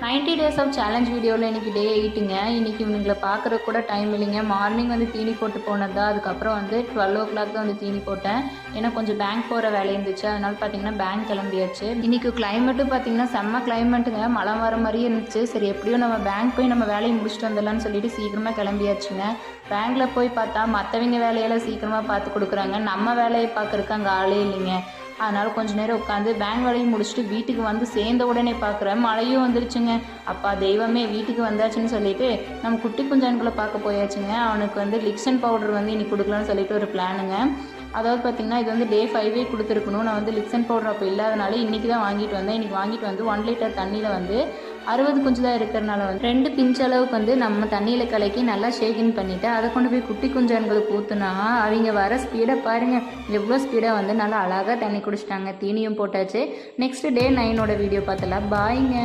90 days of challenge வீடியோவில் இன்றைக்கி டே 8ங்க. இன்றைக்கி இவங்களை பார்க்குறக்கு கூட டைம் இல்லைங்க. மார்னிங் வந்து தீனி போட்டு போனதா, அதுக்கப்புறம் வந்து 12 o'clock தான் வந்து தீனி போட்டேன். ஏன்னா கொஞ்சம் பேங்க் போகிற வேலை இருந்துச்சு, அதனால பார்த்தீங்கன்னா பேங்க் கிளம்பியாச்சு. இன்றைக்கி கிளைமேட்டும் பார்த்தீங்கன்னா செம்ம கிளைமேட்டுங்க. மழை வர மாதிரியே இருந்துச்சு. சரி எப்படியும் நம்ம பேங்க் போய் நம்ம வேலையை முடிச்சுட்டு வந்துடலான்னு சொல்லிட்டு சீக்கிரமாக கிளம்பியாச்சுங்க. பேங்க்கில் போய் பார்த்தா மற்றவங்க வேலையெல்லாம் சீக்கிரமாக பார்த்து கொடுக்குறாங்க, நம்ம வேலையை பார்க்குறக்கு அங்கே ஆளே இல்லைங்க. அதனால் கொஞ்சம் நேரம் உட்காந்து பேங்க் வேலையும் முடிச்சுட்டு வீட்டுக்கு வந்து சேர்ந்த உடனே பார்க்குறேன் மழையும் வந்துருச்சுங்க. அப்பா தெய்வமே வீட்டுக்கு வந்தாச்சுன்னு சொல்லிட்டு நம்ம குட்டி குஞ்சான்களை பார்க்க போயாச்சுங்க. அவனுக்கு வந்து லிக்சன் பவுடர் வந்து இன்னைக்கு கொடுக்கலான்னு சொல்லிட்டு ஒரு பிளானுங்க. அதாவது பார்த்திங்கன்னா இது வந்து டே 5 கொடுத்துருக்கணும். நான் வந்து லிக்சன் பவுடர் அப்போ இல்லாதனால இன்றைக்கி தான் வாங்கிட்டு வந்தேன். இன்றைக்கி வாங்கிட்டு வந்து 1 லிட்டர் தண்ணியில் வந்து 60 குஞ்சு தான் இருக்கிறனால வந்து 2 பிஞ்ச் அளவுக்கு வந்து நம்ம தண்ணியில் கலக்கி நல்லா ஷேக்கிங் பண்ணிவிட்டு அதை கொண்டு போய் குட்டி குஞ்சான்களுக்கு ஊற்றுனா அவங்க வர ஸ்பீடை பாருங்கள், எவ்வளோ ஸ்பீடாக வந்து நல்லா அழகாக தண்ணி குடிச்சிட்டாங்க. தீனியும் போட்டாச்சு. நெக்ஸ்ட் டே 9 வீடியோ பார்த்தலாம். பாய்ங்க.